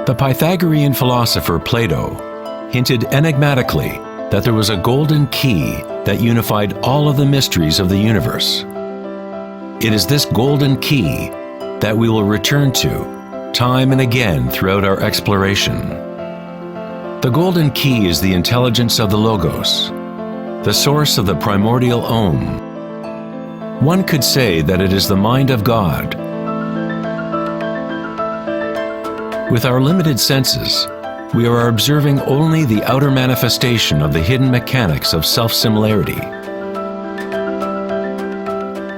The Pythagorean philosopher Plato hinted enigmatically that there was a golden key that unified all of the mysteries of the universe. It is this golden key that we will return to time and again throughout our exploration. The golden key is the intelligence of the Logos, the source of the primordial Om. One could say that it is the mind of God. With our limited senses, we are observing only the outer manifestation of the hidden mechanics of self-similarity.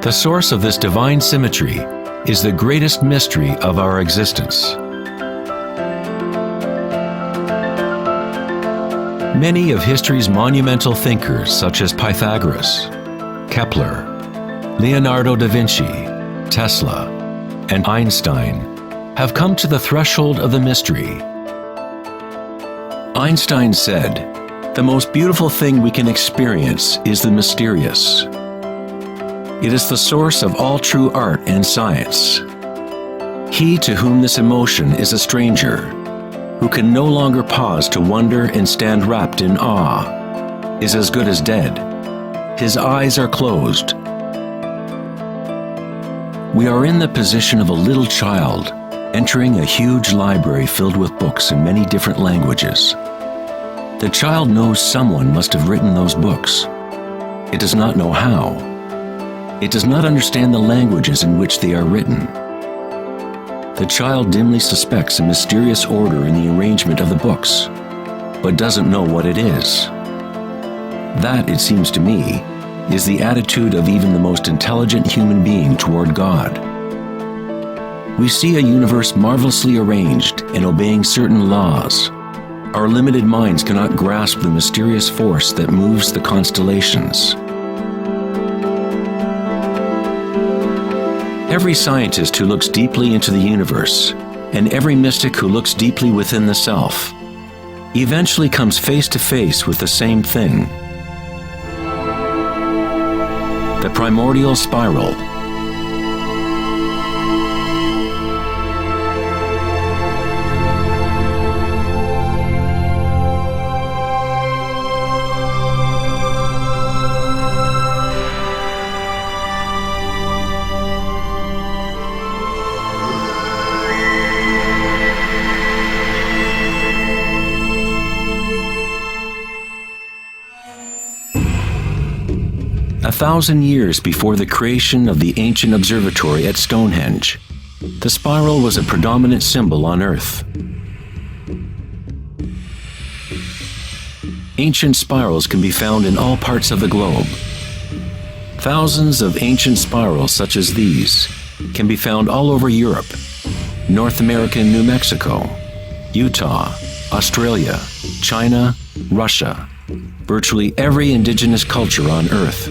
The source of this divine symmetry is the greatest mystery of our existence. Many of history's monumental thinkers, such as Pythagoras, Kepler, Leonardo da Vinci, Tesla, and Einstein, have come to the threshold of the mystery. Einstein said, "The most beautiful thing we can experience is the mysterious. It is the source of all true art and science. He to whom this emotion is a stranger, who can no longer pause to wonder and stand wrapped in awe, is as good as dead. His eyes are closed." We are in the position of a little child entering a huge library filled with books in many different languages. The child knows someone must have written those books. It does not know how. It does not understand the languages in which they are written. The child dimly suspects a mysterious order in the arrangement of the books, but doesn't know what it is. That, it seems to me, is the attitude of even the most intelligent human being toward God. We see a universe marvelously arranged and obeying certain laws. Our limited minds cannot grasp the mysterious force that moves the constellations. Every scientist who looks deeply into the universe, and every mystic who looks deeply within the self, eventually comes face to face with the same thing: the primordial spiral. A 1,000 years before the creation of the ancient observatory at Stonehenge, the spiral was a predominant symbol on Earth. Ancient spirals can be found in all parts of the globe. Thousands of ancient spirals such as these can be found all over Europe, North America and New Mexico, Utah, Australia, China, Russia, virtually every indigenous culture on Earth.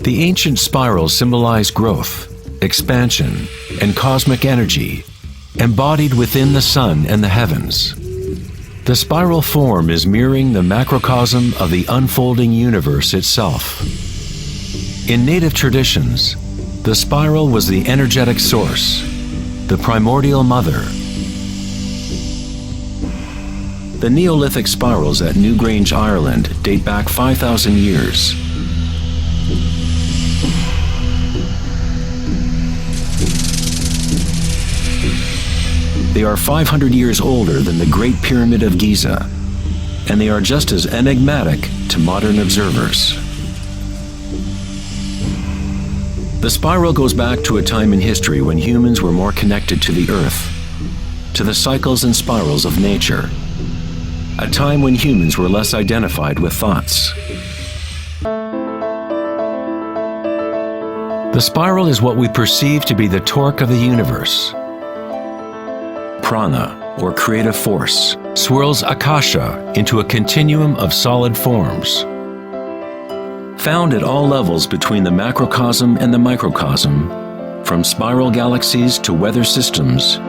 The ancient spirals symbolize growth, expansion, and cosmic energy, embodied within the sun and the heavens. The spiral form is mirroring the macrocosm of the unfolding universe itself. In native traditions, the spiral was the energetic source, the primordial mother. The Neolithic spirals at Newgrange, Ireland date back 5,000 years. They are 500 years older than the Great Pyramid of Giza, and they are just as enigmatic to modern observers. The spiral goes back to a time in history when humans were more connected to the Earth, to the cycles and spirals of nature, a time when humans were less identified with thoughts. The spiral is what we perceive to be the torque of the universe. Prana, or creative force, swirls akasha into a continuum of solid forms. Found at all levels between the macrocosm and the microcosm, from spiral galaxies to weather systems,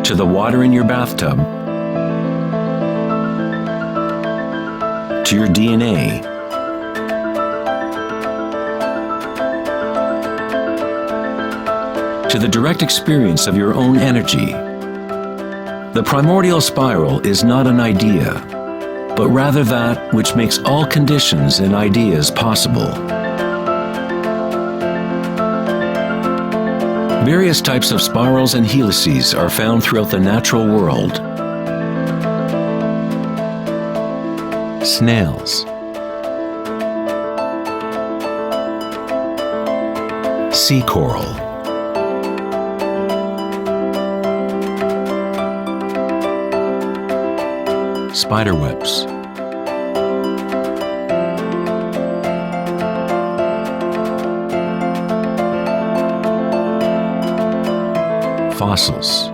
to the water in your bathtub, to your DNA, to the direct experience of your own energy. The primordial spiral is not an idea, but rather that which makes all conditions and ideas possible. Various types of spirals and helices are found throughout the natural world. Snails, sea coral, spider webs, fossils,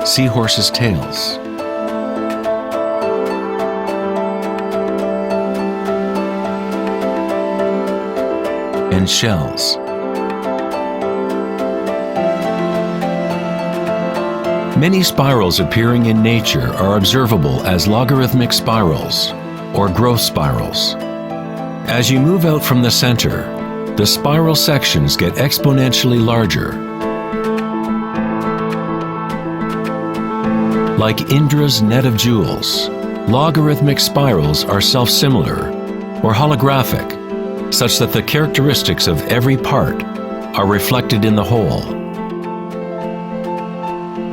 seahorses' tails, and shells. Many spirals appearing in nature are observable as logarithmic spirals, or growth spirals. As you move out from the center, the spiral sections get exponentially larger. Like Indra's net of jewels, logarithmic spirals are self-similar, or holographic, such that the characteristics of every part are reflected in the whole.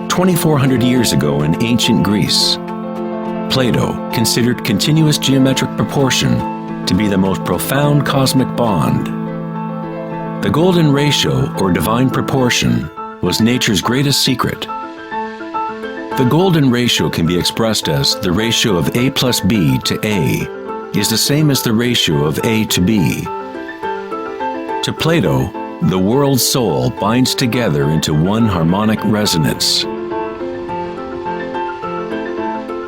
2,400 years ago in ancient Greece, Plato considered continuous geometric proportion to be the most profound cosmic bond. The golden ratio, or divine proportion, was nature's greatest secret. The golden ratio can be expressed as the ratio of A plus B to A is the same as the ratio of A to B. To Plato, the world's soul binds together into one harmonic resonance.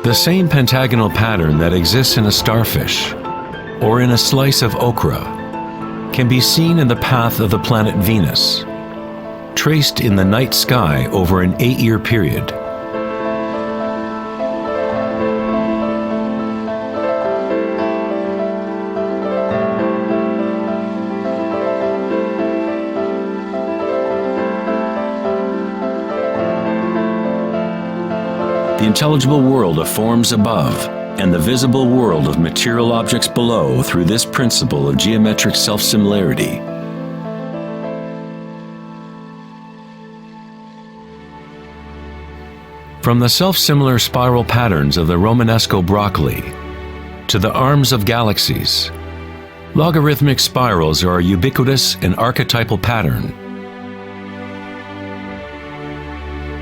The same pentagonal pattern that exists in a starfish or in a slice of okra can be seen in the path of the planet Venus, traced in the night sky over an 8-year period. The intelligible world of forms above and the visible world of material objects below through this principle of geometric self-similarity. From the self-similar spiral patterns of the Romanesco broccoli to the arms of galaxies, logarithmic spirals are a ubiquitous and archetypal pattern.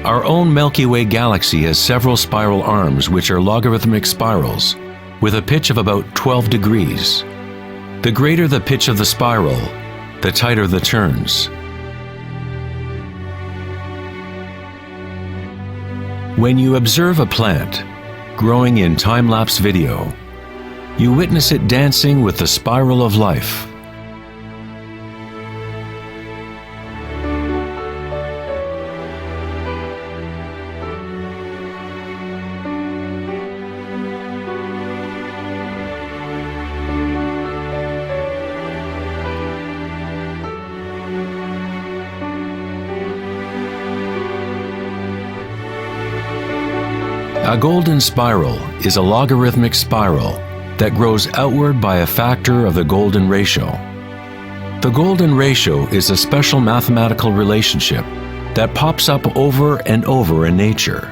Our own Milky Way galaxy has several spiral arms which are logarithmic spirals with a pitch of about 12 degrees. The greater the pitch of the spiral, the tighter the turns. When you observe a plant growing in time-lapse video, you witness it dancing with the spiral of life. A golden spiral is a logarithmic spiral that grows outward by a factor of the golden ratio. The golden ratio is a special mathematical relationship that pops up over and over in nature.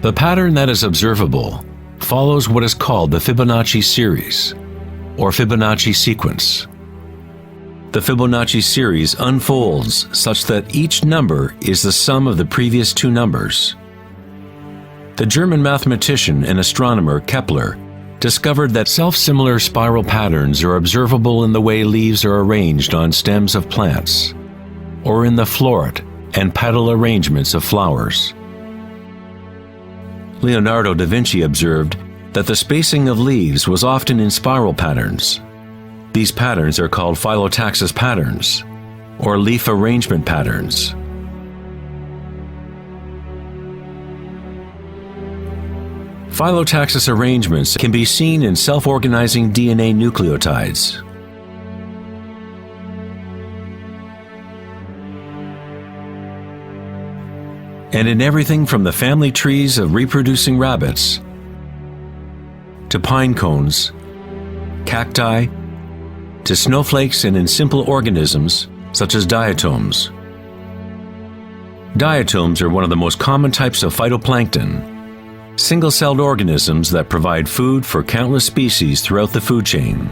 The pattern that is observable follows what is called the Fibonacci series, or Fibonacci sequence. The Fibonacci series unfolds such that each number is the sum of the previous two numbers. The German mathematician and astronomer Kepler discovered that self-similar spiral patterns are observable in the way leaves are arranged on stems of plants, or in the floret and petal arrangements of flowers. Leonardo da Vinci observed that the spacing of leaves was often in spiral patterns. These patterns are called phyllotaxis patterns, or leaf arrangement patterns. Phyllotaxis arrangements can be seen in self-organizing DNA nucleotides. And in everything from the family trees of reproducing rabbits to pine cones, cacti, to snowflakes, and in simple organisms such as diatoms. Diatoms are one of the most common types of phytoplankton, single-celled organisms that provide food for countless species throughout the food chain.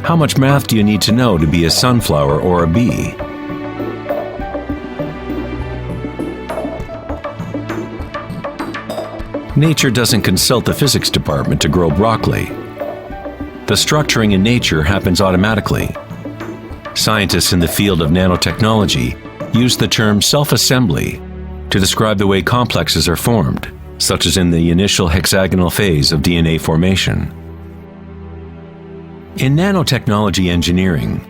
How much math do you need to know to be a sunflower or a bee? Nature doesn't consult the physics department to grow broccoli. The structuring in nature happens automatically. Scientists in the field of nanotechnology use the term self-assembly to describe the way complexes are formed, such as in the initial hexagonal phase of DNA formation. In nanotechnology engineering,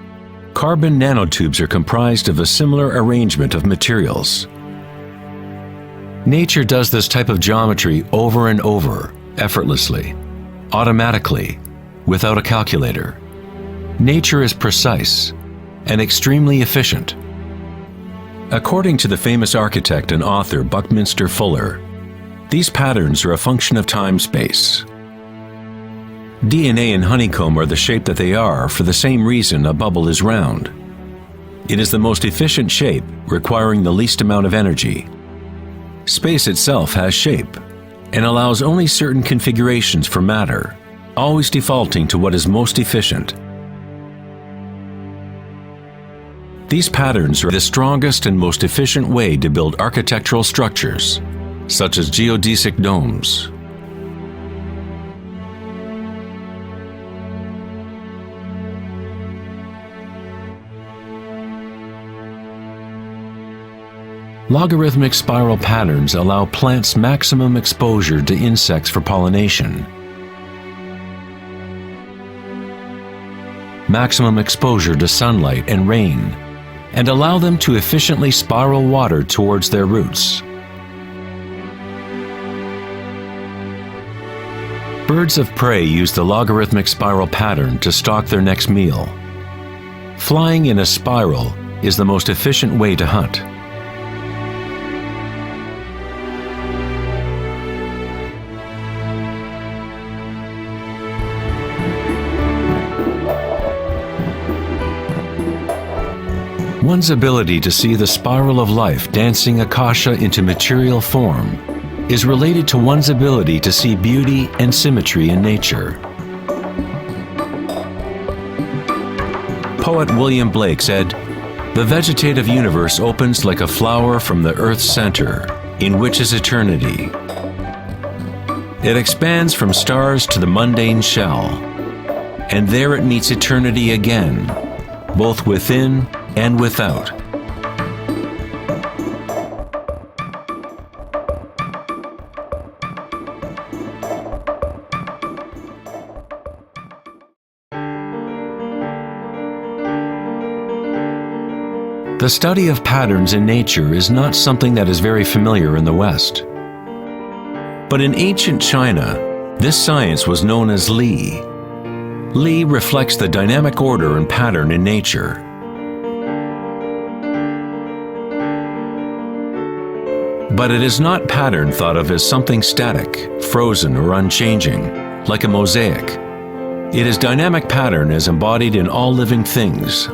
carbon nanotubes are comprised of a similar arrangement of materials. Nature does this type of geometry over and over, effortlessly, automatically, without a calculator. Nature is precise and extremely efficient. According to the famous architect and author Buckminster Fuller, these patterns are a function of time-space. DNA and honeycomb are the shape that they are for the same reason a bubble is round. It is the most efficient shape, requiring the least amount of energy. Space itself has shape and allows only certain configurations for matter, always defaulting to what is most efficient. These patterns are the strongest and most efficient way to build architectural structures, such as geodesic domes. Logarithmic spiral patterns allow plants maximum exposure to insects for pollination, maximum exposure to sunlight and rain, and allow them to efficiently spiral water towards their roots. Birds of prey use the logarithmic spiral pattern to stalk their next meal. Flying in a spiral is the most efficient way to hunt. One's ability to see the spiral of life dancing akasha into material form is related to one's ability to see beauty and symmetry in nature. Poet William Blake said, "The vegetative universe opens like a flower from the earth's center, in which is eternity. It expands from stars to the mundane shell, and there it meets eternity again, both within and without." The study of patterns in nature is not something that is very familiar in the West. But in ancient China, this science was known as Li. Li reflects the dynamic order and pattern in nature. But it is not pattern thought of as something static, frozen, or unchanging, like a mosaic. It is dynamic pattern as embodied in all living things.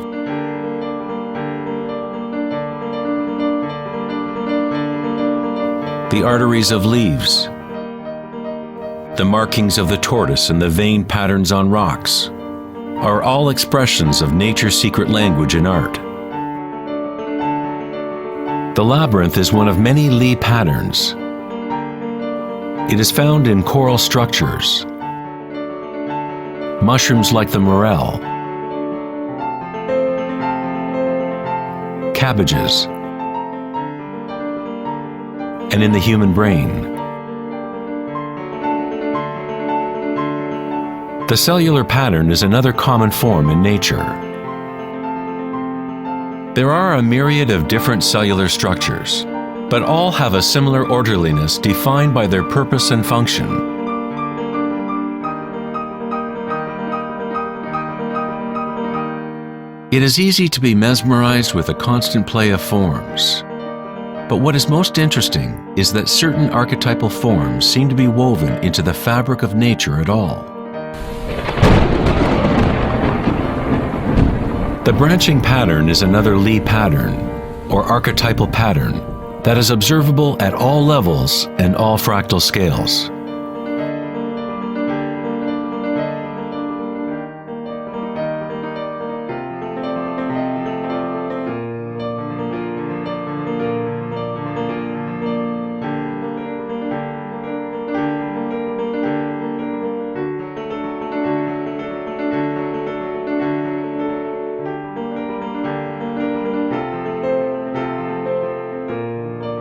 The arteries of leaves, the markings of the tortoise and the vein patterns on rocks are all expressions of nature's secret language in art. The labyrinth is one of many Li patterns. It is found in coral structures. mushrooms like the morel, cabbages, and in the human brain. The cellular pattern is another common form in nature. There are a myriad of different cellular structures, but all have a similar orderliness defined by their purpose and function. It is easy to be mesmerized with the constant play of forms. But what is most interesting is that certain archetypal forms seem to be woven into the fabric of nature at all. The branching pattern is another Lie pattern, or archetypal pattern, that is observable at all levels and all fractal scales.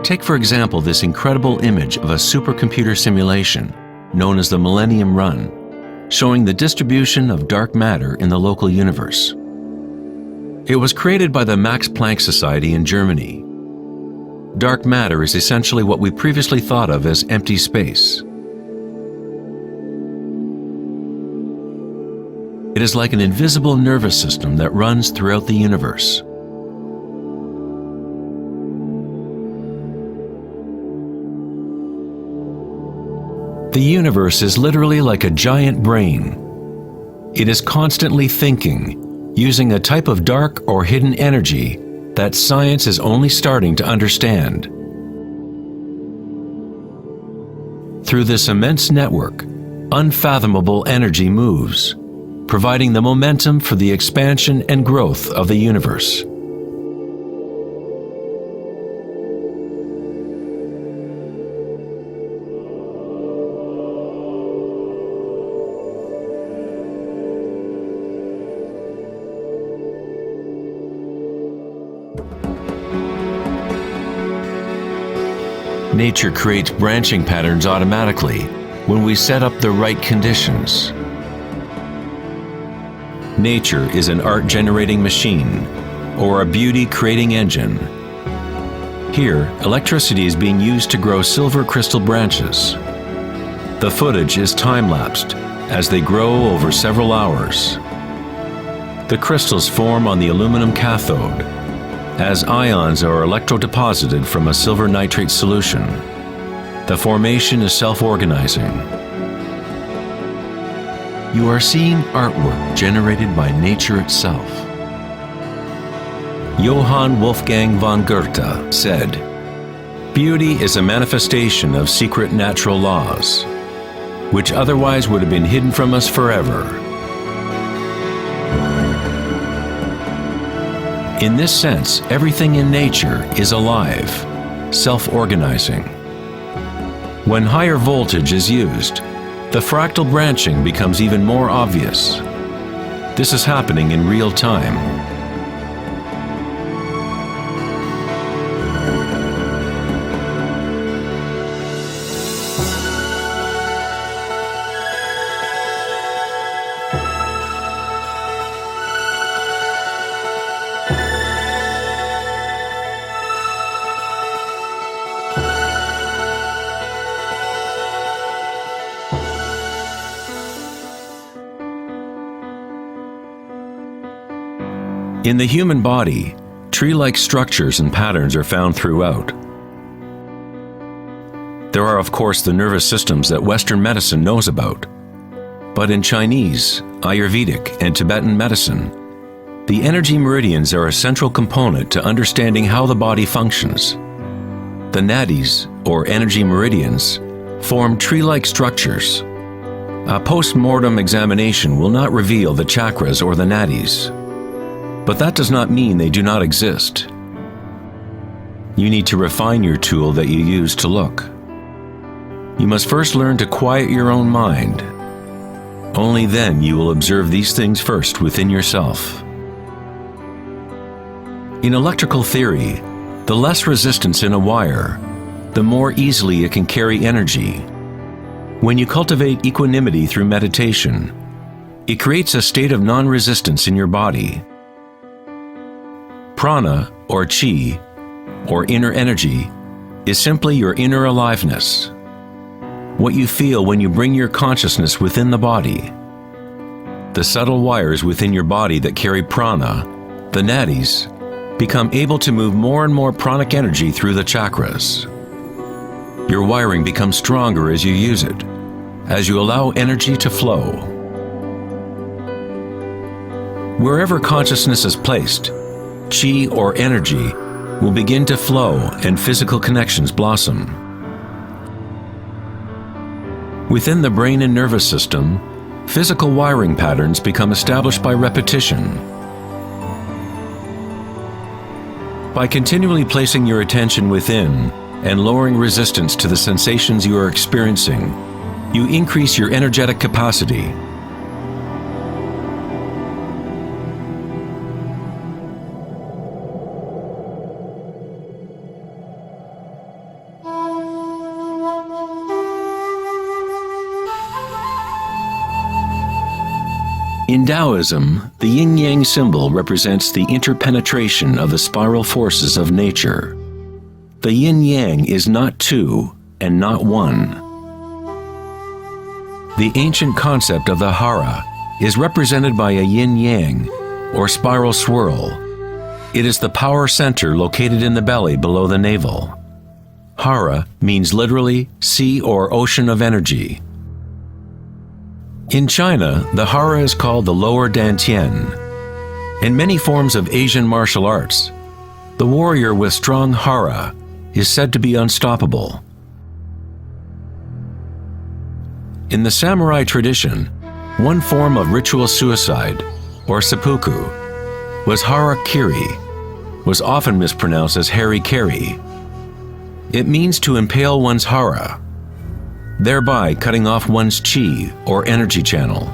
Take, for example, this incredible image of a supercomputer simulation known as the Millennium Run, showing the distribution of dark matter in the local universe. It was created by the Max Planck Society in Germany. Dark matter is essentially what we previously thought of as empty space. It is like an invisible nervous system that runs throughout the universe. The universe is literally like a giant brain. It is constantly thinking, using a type of dark or hidden energy that science is only starting to understand. Through this immense network, unfathomable energy moves, providing the momentum for the expansion and growth of the universe. Nature creates branching patterns automatically when we set up the right conditions. Nature is an art-generating machine, or a beauty-creating engine. Here, electricity is being used to grow silver crystal branches. The footage is time-lapsed as they grow over several hours. The crystals form on the aluminum cathode, as ions are electrodeposited from a silver nitrate solution. The formation is self-organizing. You are seeing artwork generated by nature itself. Johann Wolfgang von Goethe said, "Beauty is a manifestation of secret natural laws, which otherwise would have been hidden from us forever." In this sense, everything in nature is alive, self-organizing. When higher voltage is used, the fractal branching becomes even more obvious. This is happening in real time. In the human body, tree-like structures and patterns are found throughout. There are, of course, the nervous systems that Western medicine knows about. But in Chinese, Ayurvedic, and Tibetan medicine, the energy meridians are a central component to understanding how the body functions. The nadis, or energy meridians, form tree-like structures. A post-mortem examination will not reveal the chakras or the nadis. But that does not mean they do not exist. You need to refine your tool that you use to look. You must first learn to quiet your own mind. Only then you will observe these things first within yourself. In electrical theory, the less resistance in a wire, the more easily it can carry energy. When you cultivate equanimity through meditation, it creates a state of non-resistance in your body. Prana, or chi, or inner energy, is simply your inner aliveness. What you feel when you bring your consciousness within the body. The subtle wires within your body that carry prana, the nadis, become able to move more and more pranic energy through the chakras. Your wiring becomes stronger as you use it, as you allow energy to flow. Wherever consciousness is placed, chi or energy will begin to flow and physical connections blossom. Within the brain and nervous system, physical wiring patterns become established by repetition. By continually placing your attention within and lowering resistance to the sensations you are experiencing, you increase your energetic capacity. In Taoism, the yin-yang symbol represents the interpenetration of the spiral forces of nature. The yin-yang is not two and not one. The ancient concept of the hara is represented by a yin-yang, or spiral swirl. It is the power center located in the belly below the navel. Hara means literally sea or ocean of energy. In China, the hara is called the lower dantian. In many forms of Asian martial arts, the warrior with strong hara is said to be unstoppable. In the samurai tradition, one form of ritual suicide, or seppuku, was harakiri, was often mispronounced as harikiri. It means to impale one's hara, thereby cutting off one's chi or energy channel.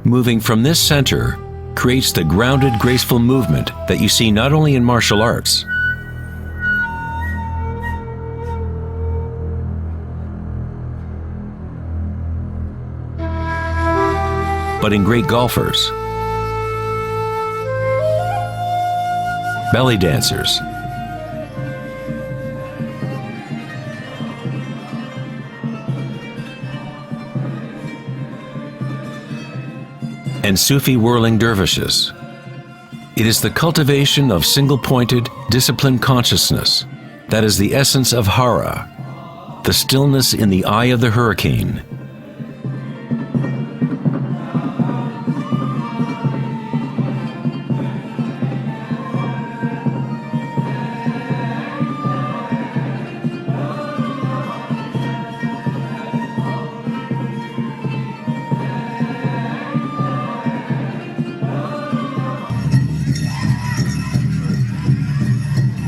Moving from this center creates the grounded, graceful movement that you see not only in martial arts, but in great golfers, belly dancers, and Sufi whirling dervishes. It is the cultivation of single-pointed, disciplined consciousness that is the essence of hara, the stillness in the eye of the hurricane.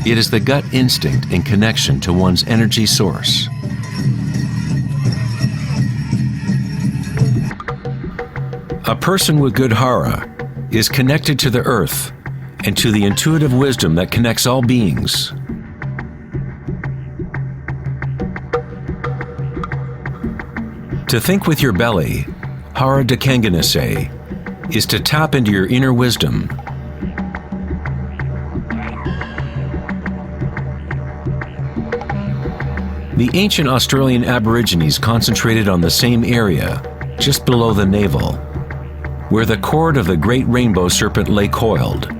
It is the gut instinct in connection to one's energy source. A person with good hara is connected to the earth and to the intuitive wisdom that connects all beings. To think with your belly, hara dekanganase, is to tap into your inner wisdom. The ancient Australian Aborigines concentrated on the same area, just below the navel, where the cord of the great rainbow serpent lay coiled.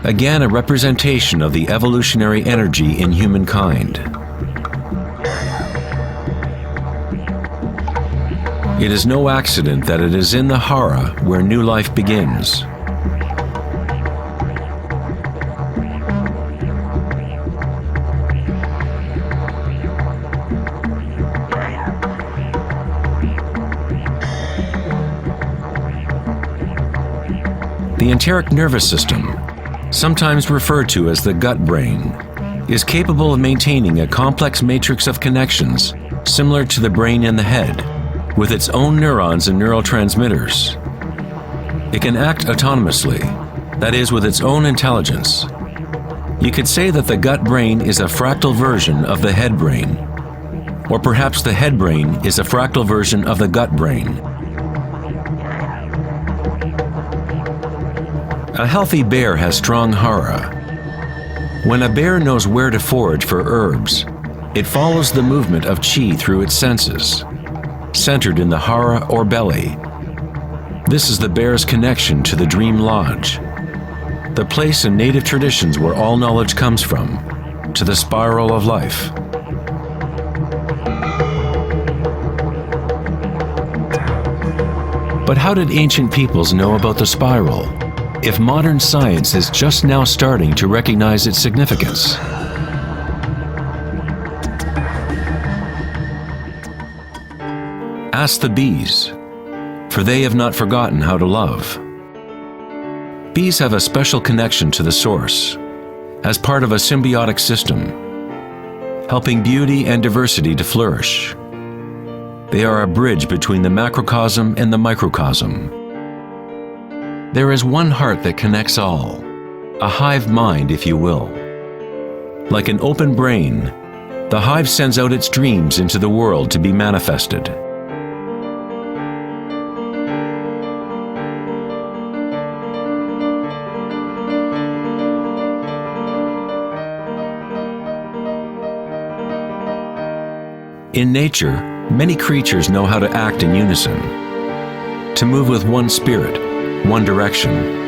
Again, a representation of the evolutionary energy in humankind. It is no accident that it is in the hara where new life begins. The enteric nervous system, sometimes referred to as the gut brain, is capable of maintaining a complex matrix of connections similar to the brain and the head, with its own neurons and neurotransmitters. It can act autonomously, that is, with its own intelligence. You could say that the gut brain is a fractal version of the head brain, or perhaps the head brain is a fractal version of the gut brain. A healthy bear has strong hara. When a bear knows where to forage for herbs, it follows the movement of qi through its senses, centered in the hara or belly. This is the bear's connection to the dream lodge, the place in native traditions where all knowledge comes from, to the spiral of life. But how did ancient peoples know about the spiral, if modern science is just now starting to recognize its significance? Ask the bees, for they have not forgotten how to love. Bees have a special connection to the source, as part of a symbiotic system, helping beauty and diversity to flourish. They are a bridge between the macrocosm and the microcosm. There is one heart that connects all, a hive mind, if you will. Like an open brain, the hive sends out its dreams into the world to be manifested. In nature, many creatures know how to act in unison, to move with one spirit, one direction.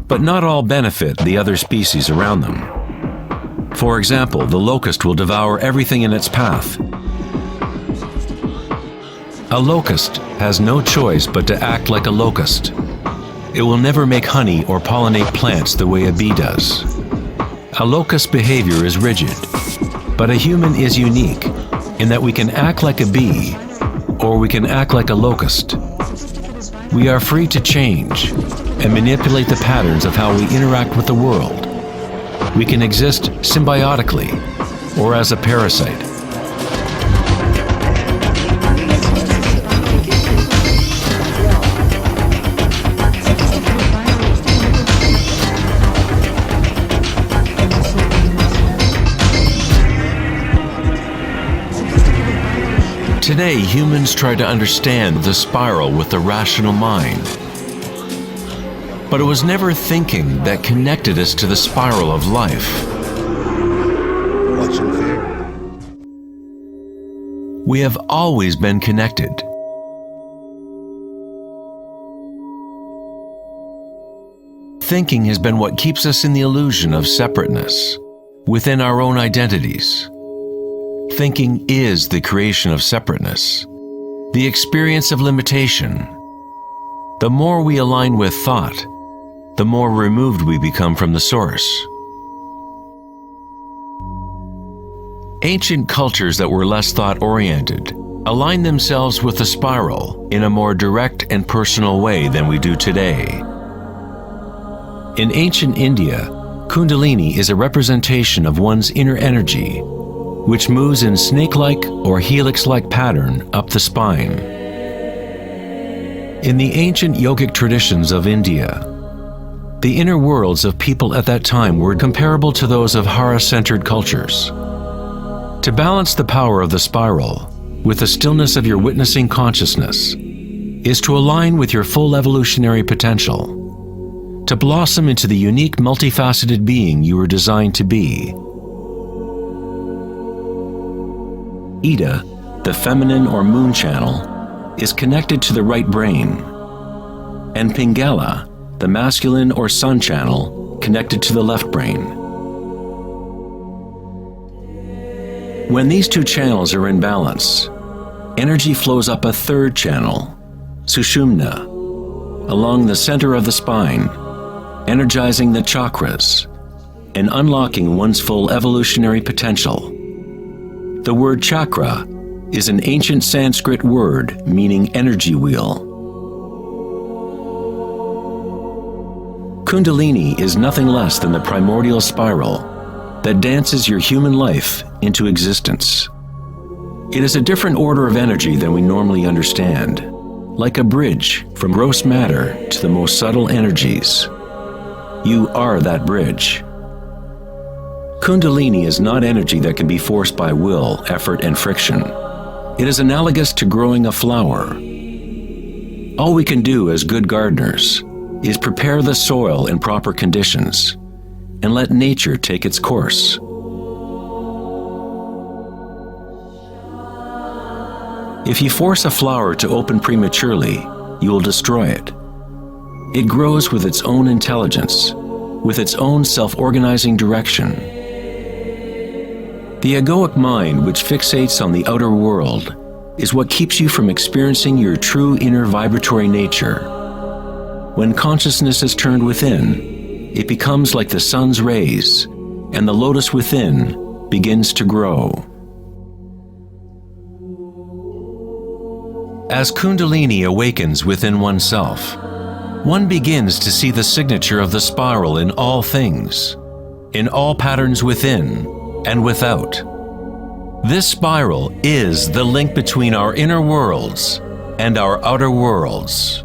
But not all benefit the other species around them. For example, the locust will devour everything in its path. A locust has no choice but to act like a locust. It will never make honey or pollinate plants the way a bee does. A locust's behavior is rigid, but a human is unique in that we can act like a bee or we can act like a locust. We are free to change and manipulate the patterns of how we interact with the world. We can exist symbiotically or as a parasite. Today, humans try to understand the spiral with the rational mind. But it was never thinking that connected us to the spiral of life. Watch and fear. We have always been connected. Thinking has been what keeps us in the illusion of separateness, within our own identities. Thinking is the creation of separateness, the experience of limitation. The more we align with thought, the more removed we become from the source. Ancient cultures that were less thought-oriented aligned themselves with the spiral in a more direct and personal way than we do today. In ancient India, Kundalini is a representation of one's inner energy, which moves in snake-like or helix-like pattern up the spine. In the ancient yogic traditions of India, the inner worlds of people at that time were comparable to those of Hara-centered cultures. To balance the power of the spiral with the stillness of your witnessing consciousness is to align with your full evolutionary potential, to blossom into the unique multifaceted being you were designed to be. Ida, the feminine or moon channel, is connected to the right brain, and Pingala, the masculine or sun channel, connected to the left brain. When these two channels are in balance, energy flows up a third channel, Sushumna, along the center of the spine, energizing the chakras and unlocking one's full evolutionary potential. The word chakra is an ancient Sanskrit word meaning energy wheel. Kundalini is nothing less than the primordial spiral that dances your human life into existence. It is a different order of energy than we normally understand, like a bridge from gross matter to the most subtle energies. You are that bridge. Kundalini is not energy that can be forced by will, effort, and friction. It is analogous to growing a flower. All we can do as good gardeners is prepare the soil in proper conditions and let nature take its course. If you force a flower to open prematurely, you will destroy it. It grows with its own intelligence, with its own self-organizing direction. The egoic mind, which fixates on the outer world, is what keeps you from experiencing your true inner vibratory nature. When consciousness is turned within, it becomes like the sun's rays, and the lotus within begins to grow. As Kundalini awakens within oneself, one begins to see the signature of the spiral in all things, in all patterns within and without. This spiral is the link between our inner worlds and our outer worlds.